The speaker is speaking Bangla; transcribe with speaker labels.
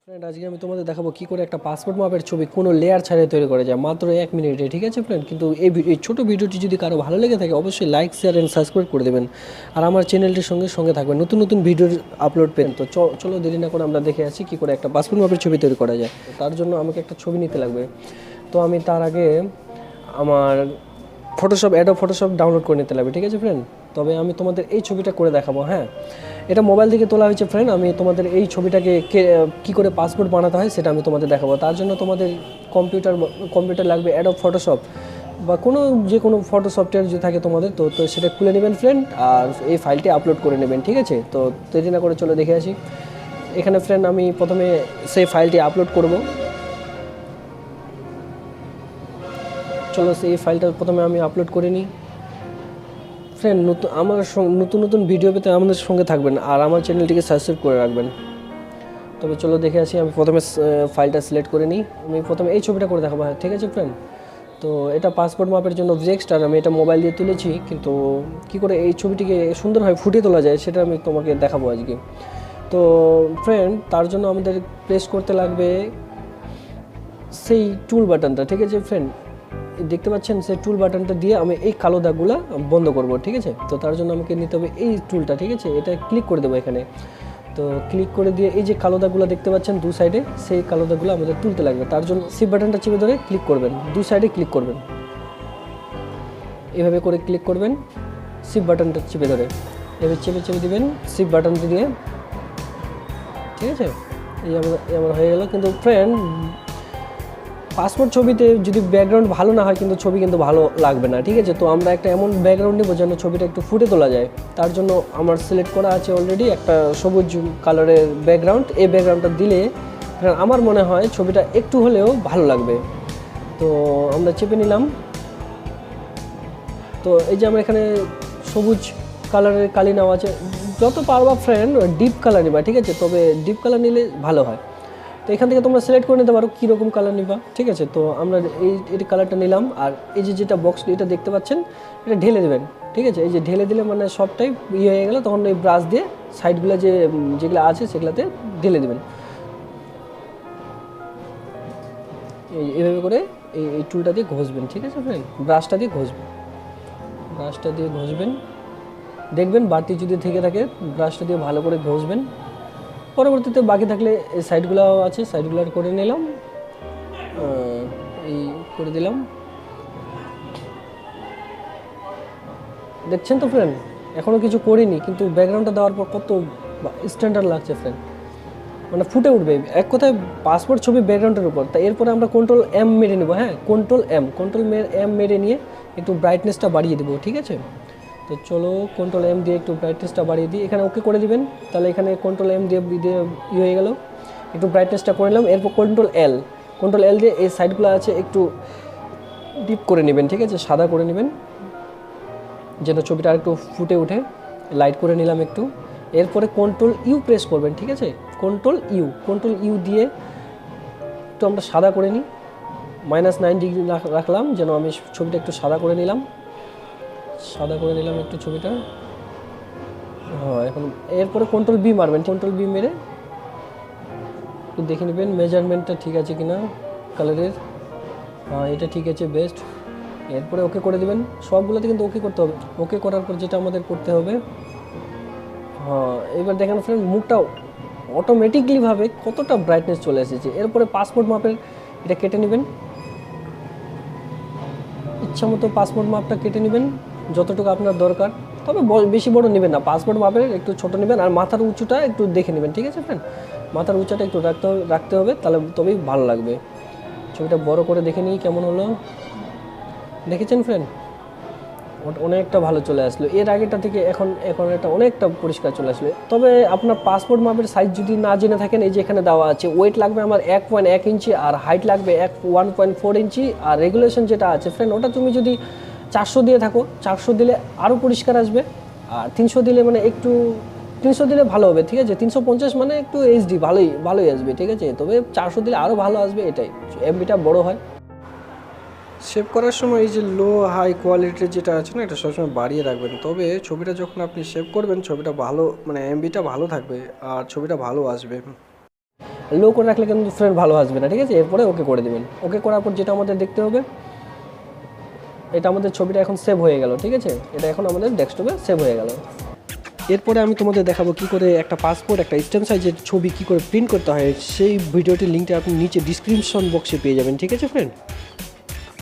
Speaker 1: ফ্রেন্ড আজকে আমি তোমাদের দেখাবো কি করে একটা পাসপোর্ট মাপের ছবি কোনো লেয়ার ছাড়াই তৈরি করা যায় মাত্র 1 মিনিটে। ঠিক আছে ফ্রেন্ড, কিন্তু এই ছোটো ভিডিওটি যদি কারো ভালো লেগে থাকে অবশ্যই লাইক শেয়ার অ্যান্ড সাবস্ক্রাইব করে দেবেন আর আমার চ্যানেলটির সঙ্গে থাকবেন নতুন নতুন ভিডিওর আপলোড পেন। তো চলো দেরি না করে আমরা দেখে আসি কী করে একটা পাসপোর্ট মাপের ছবি তৈরি করা যায়। তার জন্য আমাকে একটা ছবি নিতে লাগবে। তো আমি তার আগে আমার অ্যাডোব ফটোশপ ডাউনলোড করে নিতে লাগবে। ঠিক আছে ফ্রেন্ড, তবে আমি তোমাদের এই ছবিটা করে দেখাবো। হ্যাঁ, এটা মোবাইল থেকে তোলা হয়েছে ফ্রেন্ড। আমি তোমাদের এই ছবিটাকে কী করে পাসপোর্ট বানাতে হয় সেটা আমি তোমাদের দেখাবো। তার জন্য তোমাদের কম্পিউটার লাগবে, অ্যাডোব ফটোশপ বা যে কোনো ফটো সফটওয়্যার যে থাকে তোমাদের, তো সেটা খুলে নেবেন ফ্রেন্ড, আর এই ফাইলটি আপলোড করে নেবেন। ঠিক আছে, তো দেরি না করে চলো দেখে আসি। এখানে ফ্রেন্ড আমি প্রথমে সেই ফাইলটি আপলোড করব। চলো সেই ফাইলটা প্রথমে আমি আপলোড করে নিই। ফ্রেন্ড নতুন নতুন ভিডিও পেতে আমাদের সঙ্গে থাকবেন আর আমার চ্যানেলটিকে সাবস্ক্রাইব করে রাখবেন। তবে চলো দেখে আসি। আমি প্রথমে ফাইলটা সিলেক্ট করে নিই। আমি প্রথমে এই ছবিটা করে দেখাবো। ঠিক আছে ফ্রেন্ড, তো এটা পাসপোর্ট মাপের জন্য নেক্সট, আর আমি এটা মোবাইল দিয়ে তুলেছি, কিন্তু কি করে এই ছবিটিকে সুন্দরভাবে ফুটিয়ে তোলা যায় সেটা আমি তোমাকে দেখাবো আজকে। তো ফ্রেন্ড তার জন্য আমাদের প্রেস করতে লাগবে সেই টুল বাটনটা। ঠিক আছে ফ্রেন্ড, দেখতে পাচ্ছেন সেই টুল বাটনটা দিয়ে আমি এই কালো দাগগুলো বন্ধ করব। ঠিক আছে, তো তার জন্য আমাকে নিতে হবে এই টুলটা। ঠিক আছে, এটা ক্লিক করে দেবো এখানে। তো ক্লিক করে দিয়ে এই যে কালো দাগগুলো দেখতে পাচ্ছেন দু সাইডে, সেই কালো দাগগুলো আমাদের তুলতে লাগবে। তার জন্য শিফট বাটনটা চেপে ধরে ক্লিক করবেন, দু সাইডে ক্লিক করবেন, এভাবে করে ক্লিক করবেন শিফট বাটনটা চেপে ধরে, এভাবে চেপে দিবেন শিফট বাটন দিয়ে। ঠিক আছে, এই আমার হয়ে গেল। কিন্তু ফ্রেন্ড পাসপোর্ট ছবিতে যদি ব্যাকগ্রাউন্ড ভালো না হয় কিন্তু ছবি কিন্তু ভালো লাগবে না। ঠিক আছে, তো আমরা একটা এমন ব্যাকগ্রাউন্ড নেব যেন ছবিটা একটু ফুটে তোলা যায়। তার জন্য আমার সিলেক্ট করা আছে অলরেডি একটা সবুজ কালারের ব্যাকগ্রাউন্ড। এই ব্যাকগ্রাউন্ডটা দিলে আমার মনে হয় ছবিটা একটু হলেও ভালো লাগবে। তো আমরা চেপে নিলাম। তো এই যে আমরা এখানে সবুজ কালারের কালি নেওয়া আছে। যত পারবা ফ্রেন্ড ডিপ কালার নিবা। ঠিক আছে, তবে ডিপ কালার নিলে ভালো হয়। তো এখান থেকে তোমরা সিলেক্ট করে নিতে পারো কীরকম কালার নিবা। ঠিক আছে, তো আমরা এই কালারটা নিলাম। আর এই যেটা বক্স এটা দেখতে পাচ্ছেন, এটা ঢেলে দেবেন। ঠিক আছে, এই যে ঢেলে দিলে মানে সবটাই হয়ে গেলো, তখন এই ব্রাশ দিয়ে সাইডগুলো যেগুলো আছে সেগুলোতে ঢেলে দেবেন। এইভাবে করে এই টুলটা দিয়ে ঘষবেন। ঠিক আছে ফ্রেন্ড, ব্রাশটা দিয়ে ঘষবেন। দেখবেন বাড়তি যদি থেকে থাকে ব্রাশটা দিয়ে ভালো করে ঘষবেন। পরবর্তীতে বাকি থাকলে এই সাইডগুলো আছে, সাইডগুলো করে নিলাম, এই করে দিলাম। দেখছেন তো ফ্রেন্ড, এখনও কিছু করিনি, কিন্তু ব্যাকগ্রাউন্ডটা দেওয়ার পর কত স্ট্যান্ডার্ড লাগছে ফ্রেন্ড, মানে ফুটে উঠবে এক কথায় পাসপোর্ট ছবি ব্যাকগ্রাউন্ডের উপর। তাই এরপরে আমরা কন্ট্রোল এম মেরে নেবো। হ্যাঁ, কন্ট্রোল এম মেরে নিয়ে একটু ব্রাইটনেসটা বাড়িয়ে দেবো। ঠিক আছে, তো চলো কন্ট্রোল এম দিয়ে একটু ব্রাইটনেসটা বাড়িয়ে দিই। এখানে ওকে করে দিবেন। তাহলে এখানে কন্ট্রোল এম দিয়ে হয়ে গেল, একটু ব্রাইটনেসটা করে নিলাম। এরপর কন্ট্রোল এল দিয়ে এই সাইডগুলো আছে একটু ডিপ করে নেবেন। ঠিক আছে, সাদা করে নেবেন যেন ছবিটা আর একটু ফুটে ওঠে। লাইট করে নিলাম একটু। এরপরে কন্ট্রোল ইউ প্রেস করবেন। ঠিক আছে, কন্ট্রোল ইউ দিয়ে একটু আমরা সাদা করে নিই। -9 ডিগ্রি রাখলাম যেন আমি ছবিটা একটু সাদা করে নিলাম একটু ছবিটা। হ্যাঁ, এখন এরপরে কন্ট্রোল বি মারবেন। কন্ট্রোল বি মেরে একটু দেখে নেবেন মেজারমেন্টটা ঠিক আছে কিনা কালারের। হ্যাঁ, এটা ঠিক আছে, বেস্ট। এরপরে ওকে করে দেবেন। সবগুলোতে কিন্তু ওকে করতে হবে। ওকে করার পর যেটা আমাদের করতে হবে, হ্যাঁ এবার দেখেন ফ্রেন্ড মুখটা অটোমেটিকলিভাবে কতটা ব্রাইটনেস চলে এসেছে। এরপরে পাসপোর্ট মাপের এটা কেটে নেবেন, ইচ্ছা মতো পাসপোর্ট মাপটা কেটে নেবেন যতটুকু আপনার দরকার। তবে বেশি বড় নেবেন না, পাসপোর্ট মাপের একটু ছোট নেবেন। আর মাথার উঁচুটা একটু দেখে নেবেন। ঠিক আছে ফ্রেন্ড, মাথার উঁচাটা একটু রাখতে হবে, তাহলে তবেই ভালো লাগবে। ছবিটা বড় করে দেখে নিই কেমন হলো। দেখেছেন ফ্রেন্ড, অনেকটা ভালো চলে আসলো। এর আগেটা থেকে এখন এটা অনেকটা পরিষ্কার চলে আসলো। তবে আপনার পাসপোর্ট মাপের সাইজ যদি না জেনে থাকেন, এই যে এখানে দেওয়া আছে ওয়েট লাগবে আমার 1.1 ইঞ্চি আর হাইট লাগবে 1.4 ইঞ্চি। আর রেগুলেশন যেটা আছে ফ্রেন্ড, ওটা তুমি যদি 400 দিয়ে থাকো, 400 দিলে আরও পরিষ্কার আসবে। আর 300 দিলে মানে একটু 300 দিলে ভালো হবে। ঠিক আছে, 350 মানে একটু এইচডি ভালোই আসবে। ঠিক আছে, তবে 400 দিলে আরও ভালো আসবে, এটাই এমবিটা বড় হয়। সেভ করার সময় এই যে লো হাই কোয়ালিটির যেটা আছে না, এটা সবসময় বাড়িয়ে রাখবেন। তবে ছবিটা যখন আপনি সেভ করবেন ছবিটা ভালো, মানে এমবিটা ভালো থাকবে আর ছবিটা ভালো আসবে। লো করে রাখলে কিন্তু ফ্রেন্ড ভালো আসবে না, ঠিক আছে। এরপরে ওকে করে দেবেন। ওকে করার পর যেটা আমাদের দেখতে হবে, এটা আমাদের ছবিটা এখন সেভ হয়ে গেল, ঠিক আছে। এটা এখন আমাদের ডেস্কটপে সেভ হয়ে গেল। এরপরে আমি তোমাদের দেখাবো কী করে একটা পাসপোর্ট, একটা স্ট্যাম্প সাইজের ছবি কী করে প্রিন্ট করতে হয়। সেই ভিডিওটির লিঙ্কটা আপনি নিচে ডিসক্রিপশন বক্সে পেয়ে যাবেন, ঠিক আছে ফ্রেন্ড।